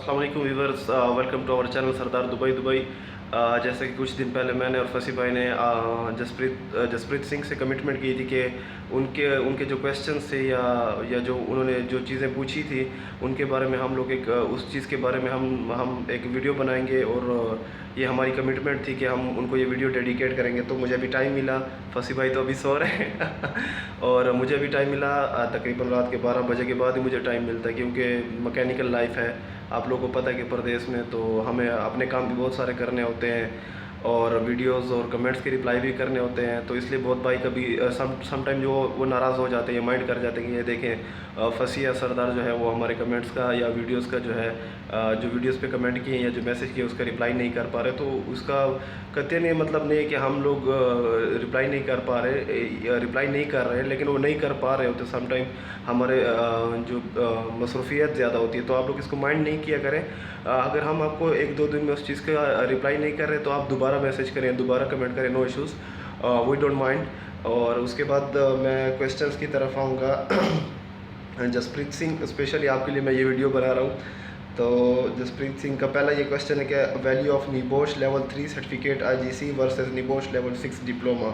अस्सलाम वालेकुम viewers, welcome to our channel Sardar Dubai. जैसे कि कुछ दिन पहले मैंने और फसी भाई ने जसप्रीत सिंह से कमिटमेंट की थी कि उनके उनके जो क्वेश्चंस थे या जो उन्होंने जो चीज़ें पूछी थी उनके बारे में हम लोग उस चीज़ के बारे में हम एक वीडियो बनाएंगे। और ये हमारी कमिटमेंट थी कि हम उनको ये वीडियो डेडिकेट करेंगे। तो मुझे अभी टाइम मिला, फसी भाई तो अभी सो रहे हैं और मुझे अभी टाइम मिला। तकरीबन रात के 12 बजे के बाद ही मुझे टाइम मिलता है, क्योंकि मैकेनिकल लाइफ है। आप लोगों को पता है कि प्रदेश में तो हमें अपने काम भी बहुत सारे करने होते हैं और वीडियोस और कमेंट्स के रिप्लाई भी करने होते हैं। तो इसलिए बहुत भाई कभी सम टाइम जो वो नाराज़ हो जाते हैं, माइंड कर जाते हैं कि ये देखें फसी या सरदार जो है वो हमारे कमेंट्स का या वीडियोस का जो है जो वीडियोस पे कमेंट किए या जो मैसेज किए उसका रिप्लाई नहीं कर पा रहे। तो उसका कहते नहीं मतलब नहीं है कि हम लोग रिप्लाई नहीं कर पा रहे, रिप्लाई नहीं कर रहे, लेकिन वो नहीं कर पा रहे होते। सम टाइम हमारे जो मसरूफियत ज़्यादा होती है, तो आप लोग इसको माइंड नहीं किया करें। अगर हम आपको एक दो दिन में उस चीज़ का रिप्लाई नहीं कर रहे तो आप दोबारा मैसेज करें, दोबारा कमेंट करें, no issues, we don't mind. और उसके बाद मैं क्वेश्चंस की तरफ आऊँगा। जसप्रीत सिंह, स्पेशली आपके लिए मैं ये वीडियो बना रहा हूँ। तो जसप्रीत सिंह का पहला ये क्वेश्चन है कि value of NEBOSH level 3 certificate IGC versus NEBOSH level 6 diploma.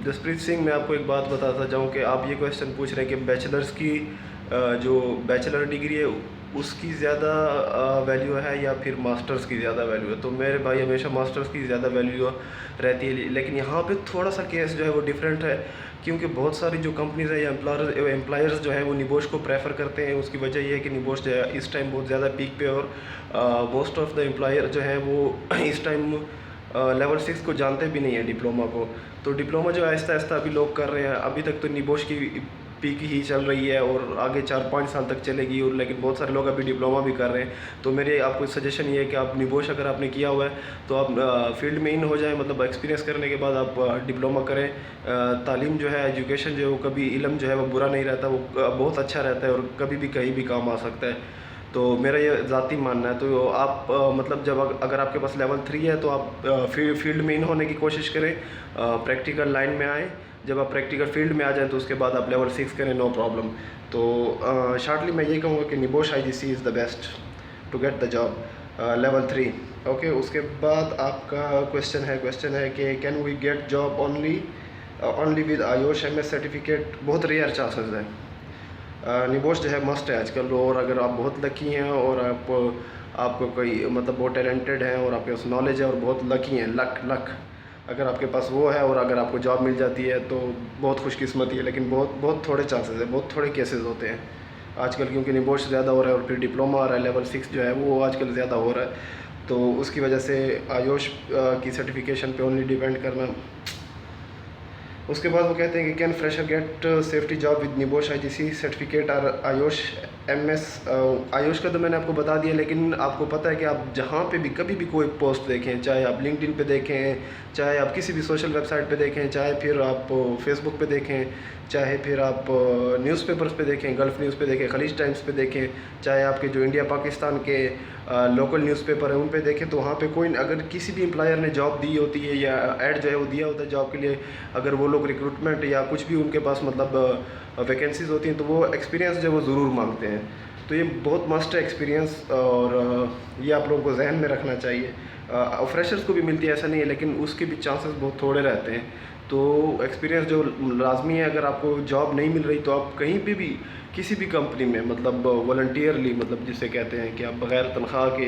Jaspreet Singh, मैं आपको एक बात बताता जाऊँ कि आप ये क्वेश्चन पूछ रहे हैं कि बैचलर्स की जो बैचलर डिग्री है उसकी ज़्यादा वैल्यू है या फिर मास्टर्स की ज़्यादा वैल्यू है। तो मेरे भाई हमेशा मास्टर्स की ज़्यादा वैल्यू रहती है। लेकिन यहाँ पे थोड़ा सा केस जो है वो डिफरेंट है, क्योंकि बहुत सारी जो कंपनीज़ है या एम्प्लॉयर्स जो है वो निबोश को प्रेफर करते हैं। उसकी वजह ये है कि निबोश जो है इस टाइम बहुत ज़्यादा पीक पे, और मोस्ट ऑफ द एम्प्लॉयर जो है वो इस टाइम लेवल 6 को जानते भी नहीं है, डिप्लोमा को। तो डिप्लोमा जो आहिस्ता आहिस्ता अभी लोग कर रहे हैं। अभी तक तो निबोश की पीक ही चल रही है और आगे 4-5 साल तक चलेगी, और लेकिन बहुत सारे लोग अभी डिप्लोमा भी कर रहे हैं। तो मेरी आपको सजेशन ये है कि आप निबोश अगर आपने किया हुआ है तो आप फील्ड में इन हो जाए, मतलब एक्सपीरियंस करने के बाद आप डिप्लोमा करें। तालीम जो है, एजुकेशन जो है वो कभी, इल्म जो है वो बुरा नहीं रहता, वो बहुत अच्छा रहता है और कभी भी कहीं भी काम आ सकता है। तो मेरा ये ज़ाती मानना है। तो आप मतलब जब अगर आपके पास लेवल 3 है तो आप फील्ड में इन होने की कोशिश करें, प्रैक्टिकल लाइन में आएँ। जब आप प्रैक्टिकल फील्ड में आ जाएँ तो उसके बाद आप लेवल 6 करें, नो प्रॉब्लम। तो शॉर्टली मैं ये कहूँगा कि NEBOSH IGC is the best to get the job level 3। Okay, उसके बाद आपका क्वेश्चन है कि can we get job only with IOSH MS certificate. बहुत रेयर चांसेस है। निबोश जो है मस्ट है आजकल। और अगर आप बहुत लकी हैं और आपको कोई मतलब बहुत टैलेंटेड हैं और आपके पास नॉलेज है और बहुत लकी हैं, लक अगर आपके पास वो है और अगर आपको जॉब मिल जाती है तो बहुत खुशकिस्मती है। लेकिन बहुत बहुत थोड़े चांसेस है, बहुत थोड़े केसेस होते हैं आजकल, क्योंकि निबोश ज़्यादा हो रहा है और फिर डिप्लोमा आ रहा है, लेवल 6 जो है वो आजकल ज़्यादा हो रहा है। तो उसकी वजह से आयोश की सर्टिफिकेशन पे ओनली डिपेंड करना। उसके बाद वो कहते हैं कि can fresher get safety job with NEBOSH IGC certificate और आयोश MS। आयोश का तो मैंने आपको बता दिया, लेकिन आपको पता है कि आप जहाँ पे भी कभी भी कोई पोस्ट देखें, चाहे आप लिंक्डइन पे देखें, चाहे आप किसी भी सोशल वेबसाइट पे देखें, चाहे फिर आप फेसबुक पे देखें, चाहे फिर आप न्यूज़पेपर्स पे देखें, गल्फ़ न्यूज़ पे देखें, खलीज टाइम्स पे देखें, चाहे आपके जो इंडिया पाकिस्तान के लोकल न्यूज़पेपर हैं उन पे देखें, तो वहाँ पे कोई अगर किसी भी एम्प्लॉयर ने जॉब दी होती है या ऐड जो है वो दिया होता है जॉब के लिए, अगर वो लोग रिक्रूटमेंट या कुछ भी उनके पास मतलब वैकेंसीज होती हैं तो वो एक्सपीरियंस जो है वो ज़रूर मांगते हैं। तो ये बहुत मस्ट है एक्सपीरियंस, और ये आप लोगों को जहन में रखना चाहिए। फ्रेशर्स को भी मिलती है ऐसा नहीं है, लेकिन उसके भी चांसेस बहुत थोड़े रहते हैं। तो एक्सपीरियंस जो लाजमी है। अगर आपको जॉब नहीं मिल रही तो आप कहीं पे भी किसी भी कंपनी में मतलब वॉलंटियरली, मतलब जिसे कहते हैं कि आप बग़ैर तनख्वाह के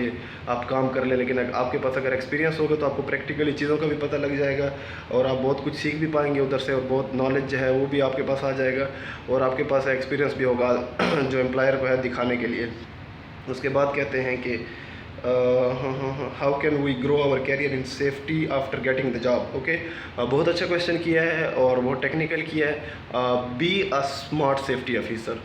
आप काम कर लें, लेकिन आपके पास अगर एक्सपीरियंस होगा तो आपको प्रैक्टिकली चीज़ों का भी पता लग जाएगा और आप बहुत कुछ सीख भी पाएंगे उधर से, और बहुत नॉलेज जो है वो भी आपके पास आ जाएगा और आपके पास एक्सपीरियंस भी होगा जो एम्प्लॉयर को है दिखाने के लिए। उसके बाद कहते हैं कि how can we grow our career in safety after getting the job. Okay, बहुत अच्छा क्वेश्चन किया है और बहुत टेक्निकल किया है। Be a smart safety officer.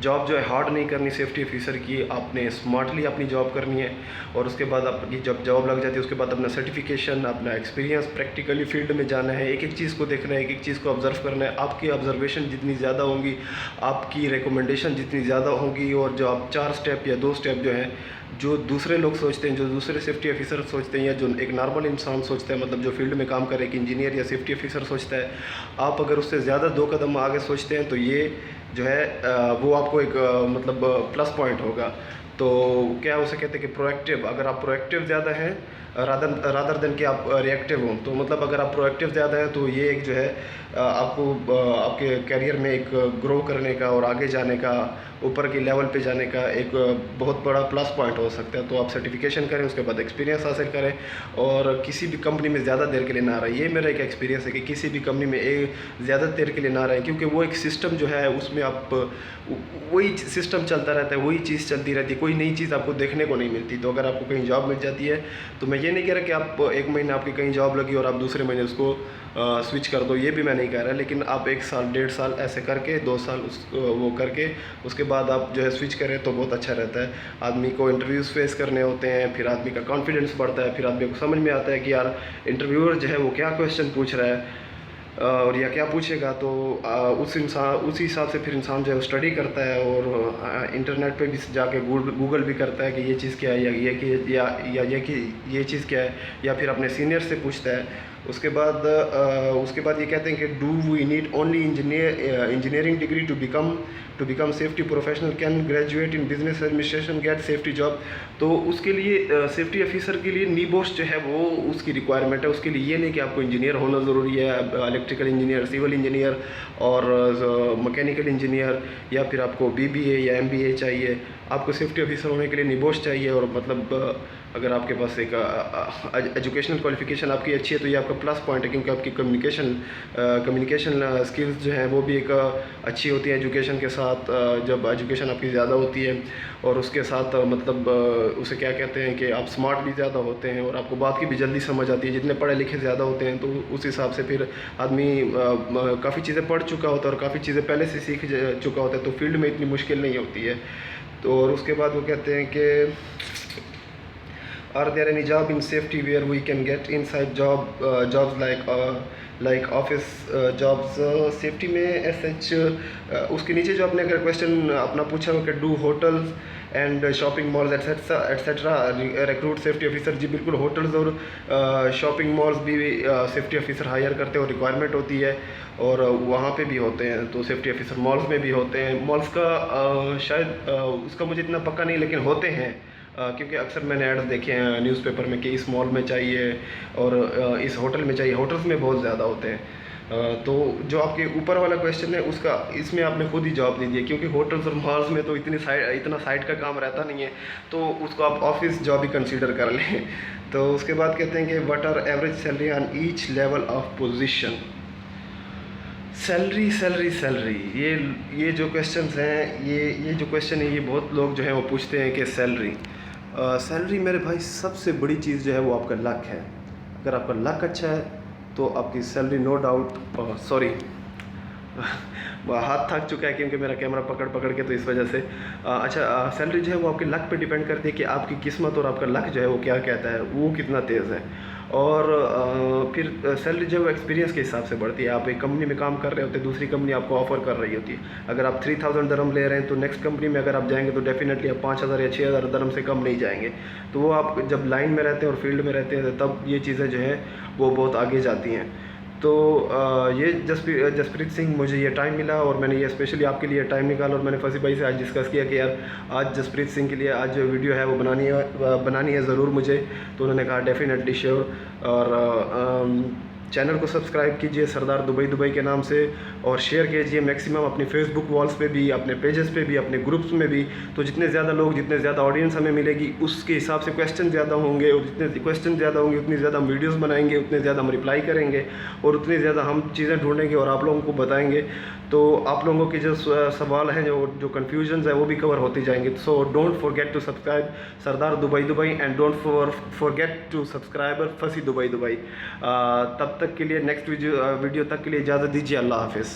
Job जो है हार्ड नहीं करनी सेफ्टी ऑफिसर की, आपने स्मार्टली अपनी जॉब करनी है। और उसके बाद आपकी जब जॉब लग जाती है उसके बाद अपना सर्टिफिकेशन, अपना एक्सपीरियंस, प्रैक्टिकली फील्ड में जाना है, एक एक चीज़ को देखना है, एक एक चीज़ को ऑब्जर्व करना है। आपकी ऑब्जर्वेशन जितनी ज़्यादा होंगी, आपकी रिकमेंडेशन जितनी ज़्यादा होंगी, और जो आप 4 स्टेप या 2 स्टेप जो हैं जो दूसरे लोग सोचते हैं, जो दूसरे सेफ्टी ऑफिसर सोचते हैं, या जो एक नॉर्मल इंसान सोचता है, मतलब जो फील्ड में काम करे, एक इंजीनियर या सेफ्टी ऑफिसर सोचता है, आप अगर उससे ज़्यादा 2 कदम आगे सोचते हैं तो ये जो है वो आपको एक मतलब प्लस पॉइंट होगा। तो क्या उसे कहते हैं कि प्रोएक्टिव, अगर आप प्रोएक्टिव ज़्यादा हैं रादर देन कि आप रिएक्टिव हों, तो मतलब अगर आप प्रोएक्टिव ज़्यादा है तो ये एक जो है आपको आपके करियर में एक ग्रो करने का और आगे जाने का, ऊपर के लेवल पे जाने का एक बहुत बड़ा प्लस पॉइंट हो सकता है। तो आप सर्टिफिकेशन करें, उसके बाद एक्सपीरियंस हासिल करें और किसी भी कंपनी में ज़्यादा देर के लिए ना रहें। ये मेरा एक एक्सपीरियंस है कि किसी भी कंपनी में ज़्यादा देर के लिए ना रहें, क्योंकि वो एक सिस्टम जो है उसमें आप वही सिस्टम चलता रहता है, वही चीज़ चलती रहती है, कोई नई चीज़ आपको देखने को नहीं मिलती। तो अगर आपको कहीं जॉब मिल जाती है, तो मैं ये नहीं कह रहा कि आप एक महीने आपकी कहीं जॉब लगी और आप दूसरे महीने उसको स्विच कर दो, ये भी मैं नहीं कह रहा, लेकिन आप 1 साल 1.5 साल ऐसे करके 2 साल वो करके उसके बाद आप जो है स्विच करें तो बहुत अच्छा रहता है। आदमी को इंटरव्यूज़ फेस करने होते हैं, फिर आदमी का कॉन्फिडेंस बढ़ता है, फिर आदमी को समझ में आता है कि यार इंटरव्यूअर जो है वो क्या क्वेश्चन पूछ रहा है और या क्या पूछेगा। तो उस हिसाब से फिर इंसान जो है स्टडी करता है और इंटरनेट पे भी जाके गूगल भी करता है कि ये चीज़ क्या है, या ये कि या ये कि ये चीज़ क्या है, या फिर अपने सीनियर से पूछता है। उसके बाद ये कहते हैं कि do we need only engineering degree to become safety professional, can graduate in business administration get safety job. तो उसके लिए सेफ्टी ऑफिसर के लिए नीबोस जो है वो उसकी रिक्वायरमेंट है। उसके लिए ये नहीं कि आपको इंजीनियर होना ज़रूरी है, इलेक्ट्रिकल इंजीनियर, सिविल इंजीनियर और मैकेनिकल इंजीनियर, या फिर आपको BBA या MBA चाहिए। आपको सेफ्टी ऑफिसर होने के लिए निबोश चाहिए। और मतलब अगर आपके पास एक एजुकेशनल क्वालिफिकेशन आपकी अच्छी है तो ये आपका प्लस पॉइंट है, क्योंकि आपकी कम्युनिकेशन स्किल्स जो हैं वो भी एक अच्छी होती है एजुकेशन के साथ। जब एजुकेशन आपकी ज़्यादा होती है और उसके साथ मतलब उसे क्या कहते हैं कि आप स्मार्ट भी ज़्यादा होते हैं और आपको बात की भी जल्दी समझ आती है। जितने पढ़े लिखे ज़्यादा होते हैं तो उस हिसाब से फिर आदमी काफ़ी चीज़ें पढ़ चुका होता है और काफ़ी चीज़ें पहले से सीख चुका होता है, तो फील्ड में इतनी मुश्किल नहीं होती है। तो और उसके बाद वो कहते हैं कि Are there any job in safety where we can get inside jobs like office jobs? Safety में SH उसके नीचे जो आपने अगर क्वेश्चन अपना पूछा हो कि do hotels and shopping malls etcetera recruit safety officer, जी बिल्कुल, होटल्स और शॉपिंग मॉल्स भी सेफ्टी ऑफिसर हायर करते हैं और रिक्वायरमेंट होती है और वहाँ पे भी होते हैं। तो सेफ्टी ऑफिसर मॉल्स में भी होते हैं। मॉल्स का शायद उसका मुझे इतना पक्का नहीं, लेकिन होते हैं क्योंकि अक्सर मैंने एड्स देखे हैं न्यूज़पेपर में कि इस मॉल में चाहिए और इस होटल में चाहिए। होटल्स में बहुत ज़्यादा होते हैं। तो जो आपके ऊपर वाला क्वेश्चन है उसका इसमें आपने खुद ही जवाब दे दिया, क्योंकि होटल्स और मॉल्स में तो इतना साइड का काम रहता नहीं है, तो उसको आप ऑफिस जॉब ही कंसीडर कर लें। तो उसके बाद कहते हैं कि what are average salary on each level of position. Salary ये जो क्वेश्चंस हैं, ये जो क्वेश्चन है, ये बहुत लोग जो है वो पूछते हैं कि सैलरी मेरे भाई सबसे बड़ी चीज़ जो है वो आपका लक है। अगर आपका लक अच्छा है तो आपकी सैलरी नो डाउट सॉरी हाथ थक चुका है क्योंकि मेरा कैमरा पकड़ के, तो इस वजह से अच्छा सैलरी जो है वो आपके लक पे डिपेंड करती है कि आपकी किस्मत और आपका लक जो है वो क्या कहता है, वो कितना तेज़ है। और फिर सैलरी जो है एक्सपीरियंस के हिसाब से बढ़ती है। आप एक कंपनी में काम कर रहे होते हैं, दूसरी कंपनी आपको ऑफर कर रही होती है। अगर आप 3000 दरम ले रहे हैं तो नेक्स्ट कंपनी में अगर आप जाएंगे तो डेफिनेटली आप 5000 या 6000 दरम से कम नहीं जाएंगे। तो वो आप जब लाइन में रहते हैं और फील्ड में रहते हैं तब ये चीज़ें जो है वो बहुत आगे जाती हैं। तो ये जसप्रीत सिंह, मुझे ये टाइम मिला और मैंने ये स्पेशली आपके लिए टाइम निकाला और मैंने फसी भाई से आज डिस्कस किया कि यार आज जसप्रीत सिंह के लिए आज जो वीडियो है वो बनानी है ज़रूर मुझे। तो उन्होंने कहा डेफिनेटली श्योर। और चैनल को सब्सक्राइब कीजिए सरदार दुबई के नाम से और शेयर कीजिए मैक्सिमम अपनी फेसबुक वॉल्स पे भी, अपने पेजेस पे भी, अपने ग्रुप्स में भी। तो जितने ज़्यादा लोग, जितने ज़्यादा ऑडियंस हमें मिलेगी उसके हिसाब से क्वेश्चन ज़्यादा होंगे और जितने क्वेश्चन ज़्यादा होंगे उतनी ज़्यादा हम वीडियोज़ बनाएंगे, उतने ज़्यादा हम रिप्लाई करेंगे और उतनी ज़्यादा हम चीज़ें ढूंढेंगे और आप लोगों को बताएंगे। तो आप लोगों के जो सवाल हैं, जो कन्फ्यूजन्स है वो भी कवर होती जाएंगे। So don't forget to subscribe Sardar Dubai and don't forget to subscribe Fasi Dubai. तब तक के लिए नेक्स्ट वीडियो तक के लिए इजाज़त दीजिए। अल्लाह हाफिज़।